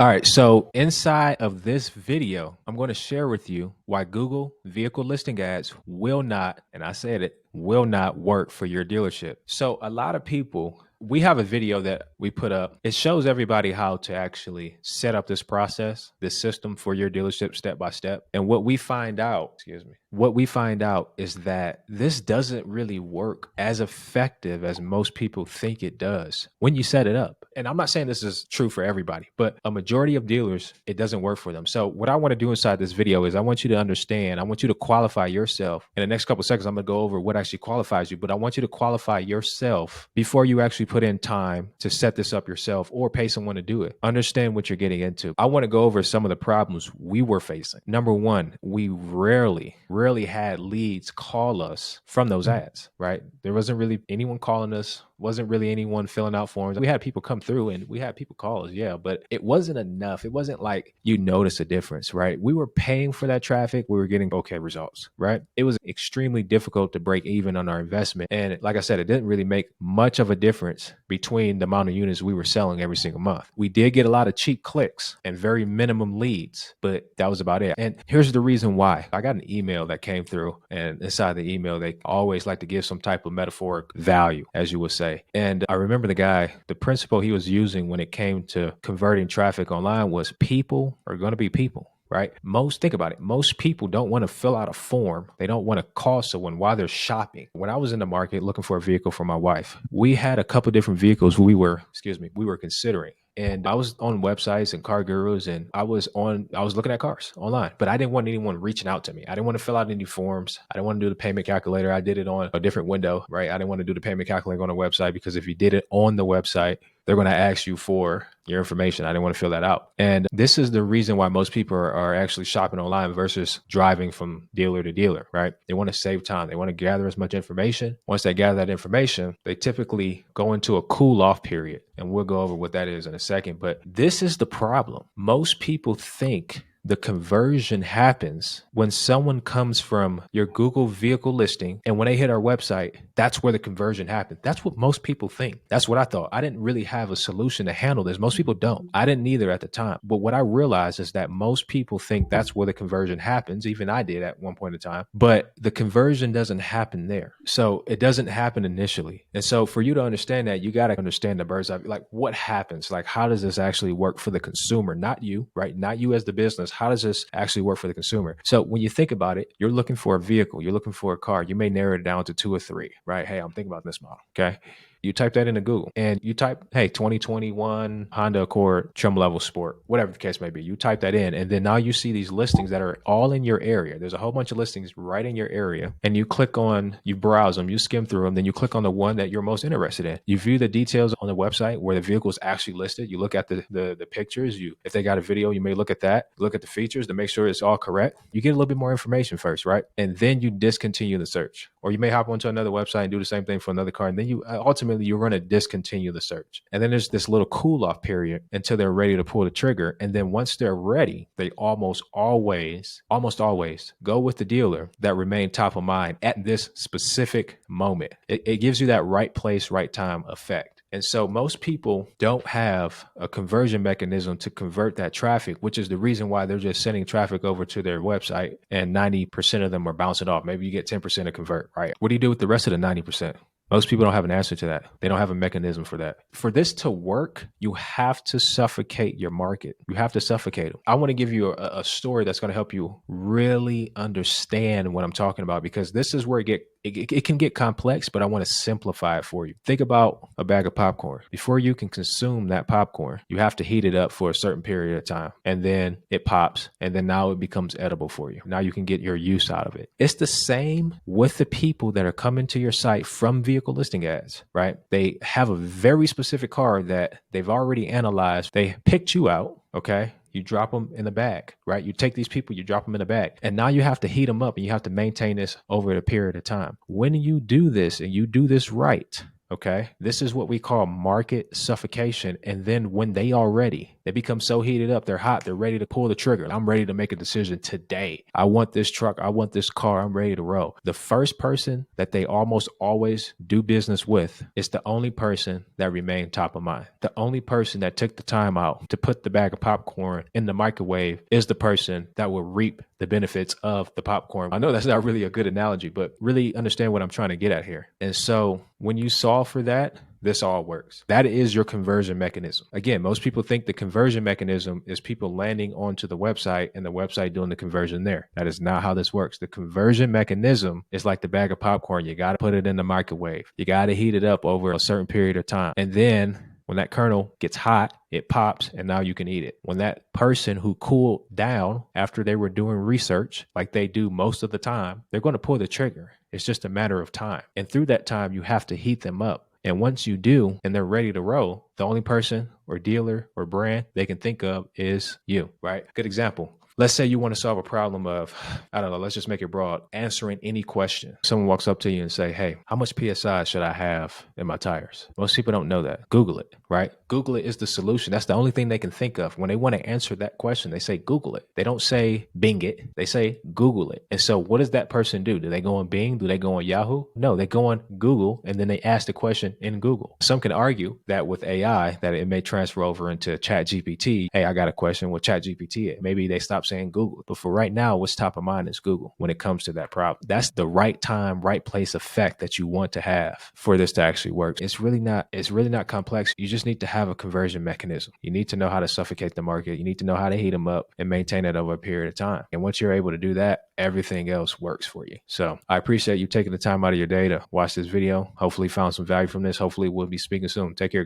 All right, so inside of this video, I'm going to share with you why Google vehicle listing ads will not, and I said it, will not work for your dealership. So a lot of people, we have a video that we put up. It shows everybody how to actually set up this process, this system for your dealership step by step. And what we find out, what we find out is that this doesn't really work as effective as most people think it does when you set it up. And I'm not saying this is true for everybody, but a majority of dealers, it doesn't work for them. So what I want to do inside this video is I want you to understand, I want you to qualify yourself. In the next couple of seconds, I'm going to go over what actually qualifies you, but I want you to qualify yourself before you actually put in time to set this up yourself or pay someone to do it. Understand what you're getting into. I want to go over some of the problems we were facing. Number one, we rarely had leads call us from those ads, right? There wasn't really anyone calling us, wasn't really anyone filling out forms. We had people come through and we had people call us, yeah, but it wasn't enough. It wasn't like you notice a difference, right? We were paying for that traffic. We were getting okay results, right? It was extremely difficult to break even on our investment. And like I said, it didn't really make much of a difference between the amount of units we were selling every single month. We did get a lot of cheap clicks and very minimum leads, but that was about it. And here's the reason why. I got an email that came through, and inside the email, they always like to give some type of metaphoric value, as you would say. And I remember the guy, the principle he was using when it came to converting traffic online was people are going to be people. Right? Think about it. Most people don't want to fill out a form. They don't want to call someone while they're shopping. When I was in the market looking for a vehicle for my wife, we had a couple different vehicles we were considering. And I was on websites and car gurus, and I was looking at cars online, but I didn't want anyone reaching out to me. I didn't want to fill out any forms. I didn't want to do the payment calculator. I did it on a different window, right? I didn't want to do the payment calculator on a website because if you did it on the website, they're going to ask you for your information. I didn't want to fill that out. And this is the reason why most people are actually shopping online versus driving from dealer to dealer, right? They want to save time. They want to gather as much information. Once they gather that information, they typically go into a cool off period. And we'll go over what that is in a second. But this is the problem. Most people think the conversion happens when someone comes from your Google vehicle listing, and when they hit our website, that's where the conversion happens. That's what most people think. That's what I thought. I didn't really have a solution to handle this. Most people don't. I didn't either at the time. But what I realized is that most people think that's where the conversion happens. Even I did at one point in time. But the conversion doesn't happen there. So it doesn't happen initially. And so for you to understand that, you got to understand the bird's eye. Like, what happens? Like, how does this actually work for the consumer? Not you, right? Not you as the business. How does this actually work for the consumer? So when you think about it, you're looking for a vehicle, you're looking for a car. You may narrow it down to 2 or 3, right? Hey, I'm thinking about this model. Okay. You type that into Google and you type, hey, 2021 Honda Accord trim level sport, whatever the case may be. You type that in, and then now you see these listings that are all in your area. There's a whole bunch of listings right in your area, and you click on, you browse them, you skim through them, then you click on the one that you're most interested in. You view the details on the website where the vehicle is actually listed. You look at the pictures. If they got a video, you may look at that, look at the features to make sure it's all correct. You get a little bit more information first, right? And then you discontinue the search. Or you may hop onto another website and do the same thing for another car. And then you ultimately you're going to discontinue the search. And then there's this little cool off period until they're ready to pull the trigger. And then once they're ready, they almost always go with the dealer that remained top of mind at this specific moment. It gives you that right place, right time effect. And so most people don't have a conversion mechanism to convert that traffic, which is the reason why they're just sending traffic over to their website and 90% of them are bouncing off. Maybe you get 10% to convert, right? What do you do with the rest of the 90%? Most people don't have an answer to that. They don't have a mechanism for that. For this to work, you have to suffocate your market. You have to suffocate them. I want to give you a story that's going to help you really understand what I'm talking about, because this is where it can get complex, but I want to simplify it for you. Think about a bag of popcorn. Before you can consume that popcorn, you have to heat it up for a certain period of time, and then it pops, and then now it becomes edible for you. Now you can get your use out of it. It's the same with the people that are coming to your site from vehicle listing ads, right? They have a very specific car that they've already analyzed. They picked you out, okay? You drop them in the bag, right? You take these people, you drop them in the bag, and now you have to heat them up, and you have to maintain this over a period of time. When you do this and you do this right, okay, this is what we call market suffocation. And then when they are ready, They become so heated up. They're hot. They're ready to pull the trigger. I'm ready to make a decision today. I want this truck. I want this car. I'm ready to roll. The first person that they almost always do business with is the only person that remained top of mind. The only person that took the time out to put the bag of popcorn in the microwave is the person that will reap the benefits of the popcorn. I know that's not really a good analogy, but really understand what I'm trying to get at here. And so when you solve for that, this all works. That is your conversion mechanism. Again, most people think the conversion mechanism is people landing onto the website and the website doing the conversion there. That is not how this works. The conversion mechanism is like the bag of popcorn. You got to put it in the microwave. You got to heat it up over a certain period of time. And then when that kernel gets hot, it pops and now you can eat it. When that person who cooled down after they were doing research, like they do most of the time, they're going to pull the trigger. It's just a matter of time. And through that time, you have to heat them up. And once you do, and they're ready to roll, the only person or dealer or brand they can think of is you, right? Good example. Let's say you want to solve a problem of, I don't know, let's just make it broad, answering any question. Someone walks up to you and say, hey, how much PSI should I have in my tires? Most people don't know that. Google it, right? Google it is the solution. That's the only thing they can think of. When they want to answer that question, they say, Google it. They don't say Bing it. They say, Google it. And so what does that person do? Do they go on Bing? Do they go on Yahoo? No, they go on Google and then they ask the question in Google. Some can argue that with AI, that it may transfer over into ChatGPT. Hey, I got a question with ChatGPT. Maybe they stop saying Google. But for right now, what's top of mind is Google when it comes to that problem. That's the right time, right place effect that you want to have for this to actually work. It's really not complex. You just need to have a conversion mechanism. You need to know how to suffocate the market. You need to know how to heat them up and maintain it over a period of time. And once you're able to do that, everything else works for you. So I appreciate you taking the time out of your day to watch this video. Hopefully you found some value from this. Hopefully we'll be speaking soon. Take care.